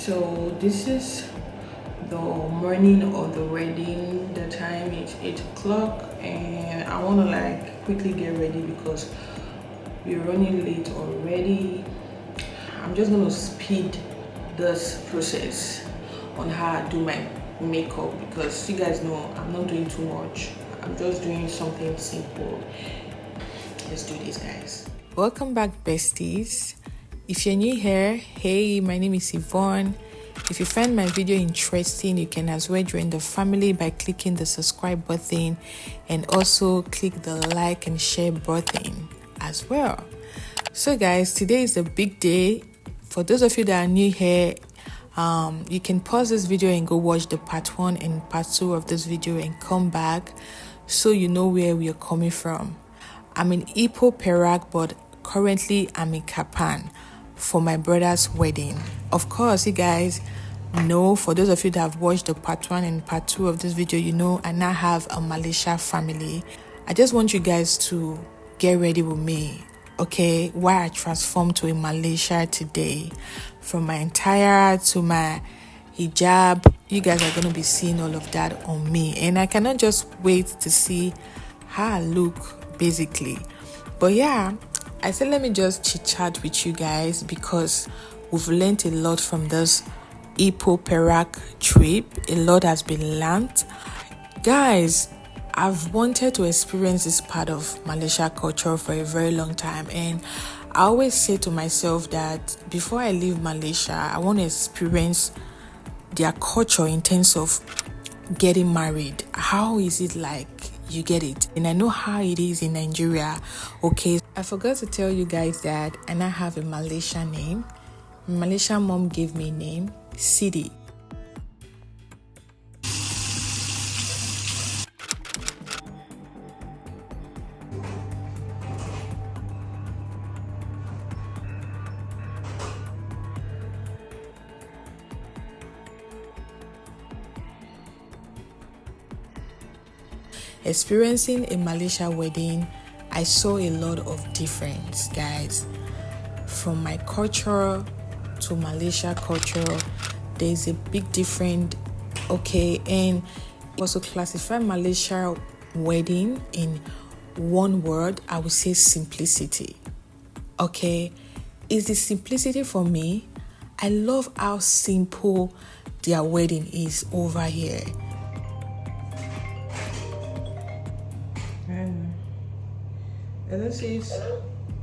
So this is the morning of the wedding. The time is 8 o'clock and I want to like quickly get ready because we're running late already. I'm just going to speed this process on how I do my makeup because you guys know I'm not doing too much. I'm just doing something simple. Let's do this, guys. Welcome back, besties. If you're new here, hey, my name is Yvonne. If you find my video interesting, you can as well join the family by clicking the subscribe button and also click the like and share button as well. So guys, today is a big day. For those of you that are new here, you can pause this video and go watch the part 1 and part 2 of this video and come back so you know where we are coming from. I'm in Ipoh Perak, but currently I'm in Kapan for my brother's wedding. Of course, you guys know, for those of you that have watched the part 1 and part 2 of this video, you know I now have a Malaysia family. I just want you guys to get ready with me, okay, why I transformed to a Malaysia today. From my attire to my hijab, you guys are going to be seeing all of that on me, and I cannot just wait to see how I look basically. But yeah, I said let me just chit chat with you guys because we've learned a lot from this Ipoh Perak trip. A lot has been learned, guys. I've wanted to experience this part of Malaysia culture for a very long time, and I always say to myself that before I leave Malaysia, I want to experience their culture in terms of getting married. How is it like? You get it? And I know how it is in Nigeria. Okay, I forgot to tell you guys that I now have a Malaysian name. My Malaysian mom gave me a name, Sidi. Experiencing a Malaysia wedding, I saw a lot of difference, guys. From my culture to Malaysia culture, there's a big difference, okay? And also classify Malaysia wedding in one word, I would say simplicity, okay? It's the simplicity for me. I love how simple their wedding is over here. Hello, sis. Hello?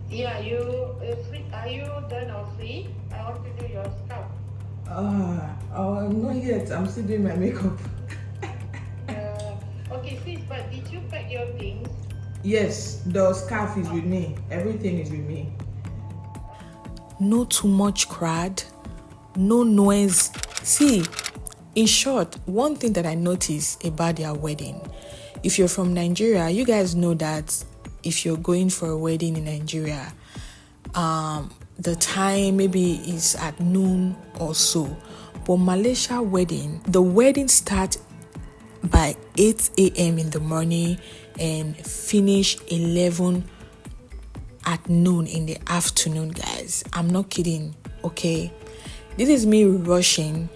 Yeah, free? Are you done or free? I want to do your scalp. Not yet. I'm still doing my makeup. Okay, sis, but did you pack your things? Yes, the scarf is with me. Everything is with me. No too much crowd, no noise. See, in short, one thing that I noticed about their wedding, if you're from Nigeria, you guys know that if you're going for a wedding in Nigeria, the time maybe is at noon or so. But Malaysia wedding, the wedding starts by 8 a.m. in the morning and finish 11 at noon in the afternoon, guys. I'm not kidding, okay? This is me rushing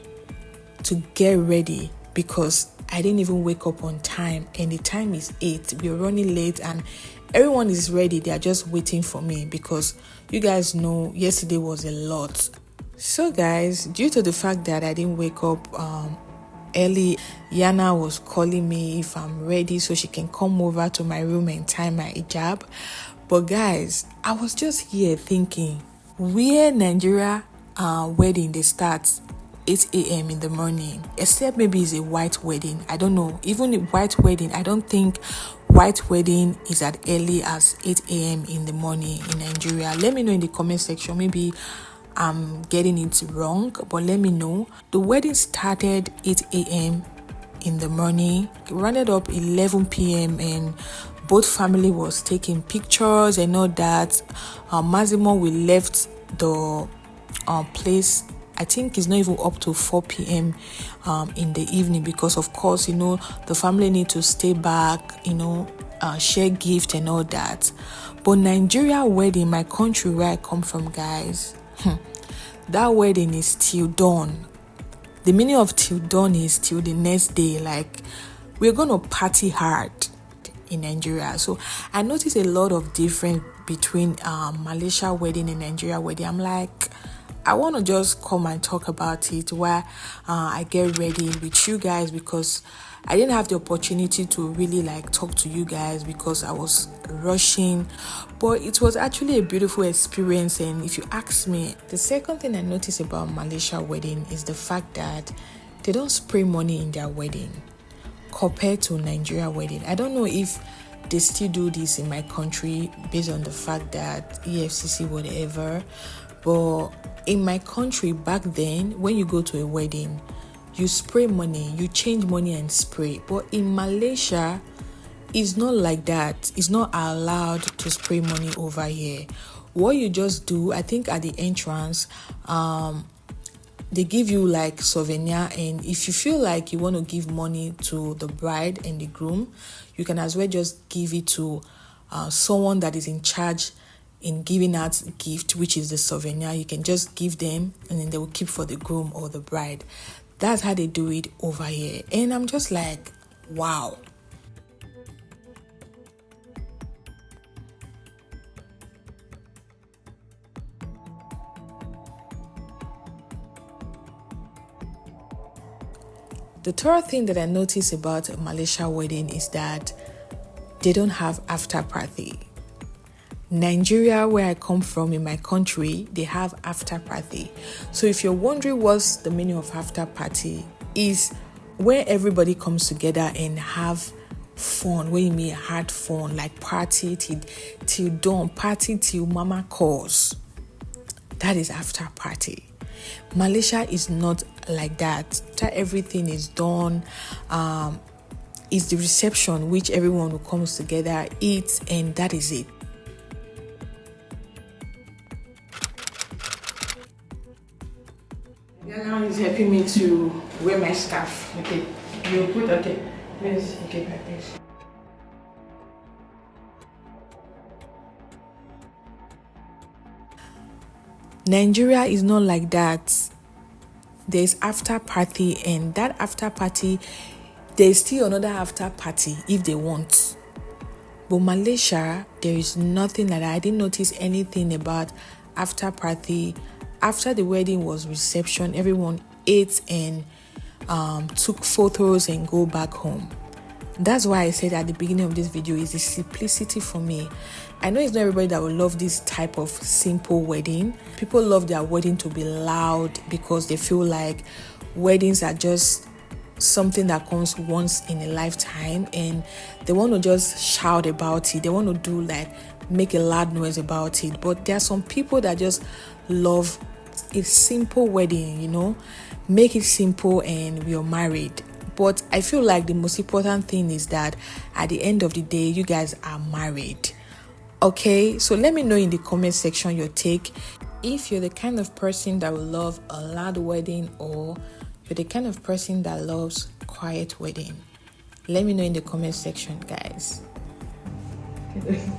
to get ready because I didn't even wake up on time, and the time is 8. We're running late and everyone is ready. They are just waiting for me because you guys know yesterday was a lot. So guys, due to the fact that I didn't wake up early, Yana was calling me if I'm ready so she can come over to my room and tie my hijab. But guys, I was just here thinking, where Nigeria wedding they start 8 a.m. in the morning, except maybe it's a white wedding. I don't know. Even a white wedding, I don't think white wedding is as early as 8 a.m. in the morning in Nigeria. Let me know in the comment section. Maybe I'm getting it wrong, but let me know. The wedding started 8 a.m. in the morning, rounded up 11 p.m. and both family was taking pictures and all that. Maximum we left the place, I think it's not even up to 4 p.m. In the evening because of course, you know, the family need to stay back, you know, share gift and all that. But Nigeria wedding, my country where I come from, guys, that wedding is still done The meaning of till dawn is till the next day. Like, we're gonna party hard in Nigeria. So I noticed a lot of difference between Malaysia wedding and Nigeria wedding. I'm like, I want to just come and talk about it while I get ready with you guys, because I didn't have the opportunity to really like talk to you guys because I was rushing. But it was actually a beautiful experience. And if you ask me, the second thing I noticed about Malaysia wedding is the fact that they don't spray money in their wedding compared to Nigeria wedding. I don't know if they still do this in my country based on the fact that EFCC whatever, but in my country back then, when you go to a wedding, you spray money, you change money and spray. But in Malaysia, it's not like that. It's not allowed to spray money over here. What you just do, I think at the entrance, they give you like souvenir, and if you feel like you want to give money to the bride and the groom, you can as well just give it to someone that is in charge in giving out gift, which is the souvenir. You can just give them and then they will keep for the groom or the bride. That's how they do it over here. And I'm just like, wow. The third thing that I noticed about a Malaysia wedding is that they don't have after party. Nigeria, where I come from in my country, they have after party. So if you're wondering what's the meaning of after party, is where everybody comes together and have fun. When you mean hard fun, like party till dawn, party till mama calls. That is after party. Malaysia is not like that. After everything is done, it's the reception which everyone who comes together eats, and that is it. Now he's helping me to wear my scarf. Okay, you put okay. Yes, okay, like this. Nigeria is not like that. There's after party, and that after party, there's still another after party if they want. But Malaysia, there is nothing like that. I didn't notice anything about after party. After the wedding was reception, everyone ate and took photos and go back home. That's why I said at the beginning of this video is the simplicity for me. I know it's not everybody that will love this type of simple wedding. People love their wedding to be loud because they feel like weddings are just something that comes once in a lifetime, and they want to just shout about it. They want to do like make a loud noise about it. But there are some people that just love a simple wedding, you know, make it simple and we are married. But I feel like the most important thing is that at the end of the day, you guys are married. Okay, so let me know in the comment section your take. If you're the kind of person that will love a loud wedding, or you're the kind of person that loves quiet wedding. Let me know in the comment section, guys.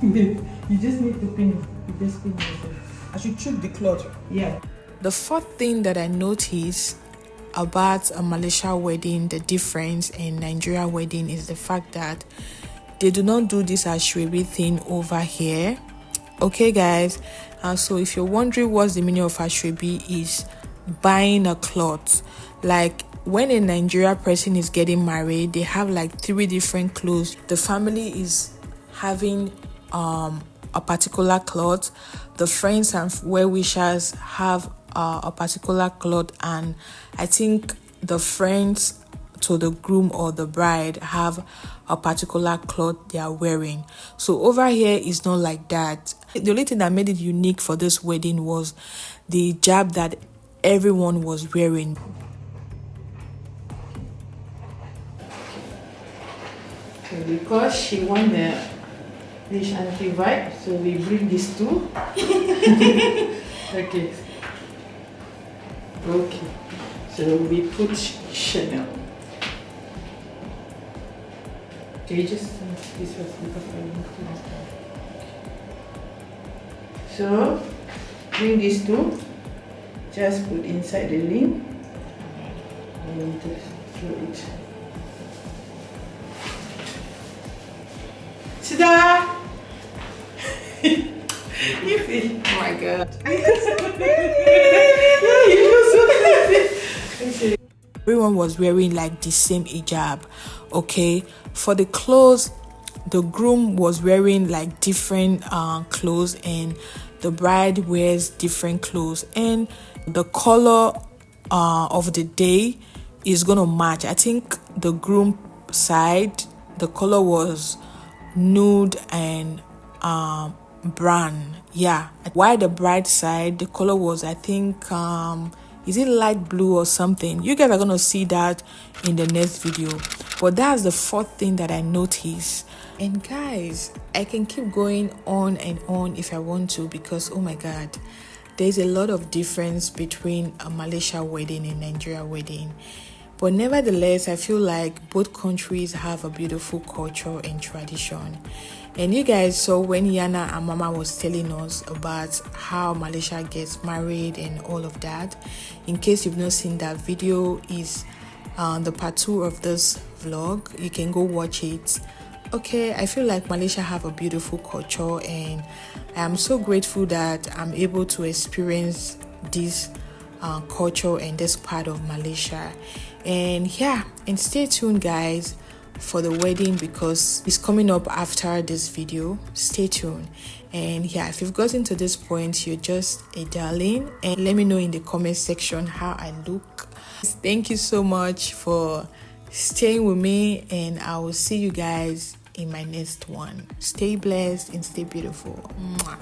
You just need to pin. You just pin yourself. I should choke the cloth. Yeah. The fourth thing that I noticed about a Malaysia wedding, the difference in Nigeria wedding, is the fact that they do not do this ashwebi thing over here. Okay, guys. So if you're wondering what's the meaning of ashwebi, is buying a cloth. Like when a Nigeria person is getting married, they have like 3 different clothes. The family is having a particular cloth. The friends and well-wishers have a particular cloth, and I think the friends to the groom or the bride have a particular cloth they are wearing. So over here is not like that. The only thing that made it unique for this wedding was the hijab that everyone was wearing. Okay, because she won the anti vibe, so we bring these two. Okay. Okay. So we put Chanel. Okay, just this was because I need to. So bring these two. Just put inside the link. and do it. Ta-da! You feel? Oh my god. Everyone was wearing like the same hijab. Okay, for the clothes, the groom was wearing like different clothes, and the bride wears different clothes, and the color of the day is gonna match. I think the groom side, the color was nude and brown. Yeah, while the bride side, the color was, I think, is it light blue or something? You guys are gonna see that in the next video. But that's the fourth thing that I noticed. And guys, I can keep going on and on if I want to, because oh my god, there's a lot of difference between a Malaysia wedding and Nigeria wedding. But nevertheless, I feel like both countries have a beautiful culture and tradition. And you guys saw when Yana and Mama was telling us about how Malaysia gets married and all of that. In case you've not seen that video, is the part 2 of this vlog. You can go watch it. Okay, I feel like Malaysia have a beautiful culture, and I'm so grateful that I'm able to experience this culture and this part of Malaysia. And yeah, and stay tuned guys for the wedding, because it's coming up after this video. Stay tuned. And yeah, if you've gotten to this point, you're just a darling, and let me know in the comment section how I look. Thank you so much for staying with me, and I will see you guys in my next one. Stay blessed and stay beautiful. Mwah.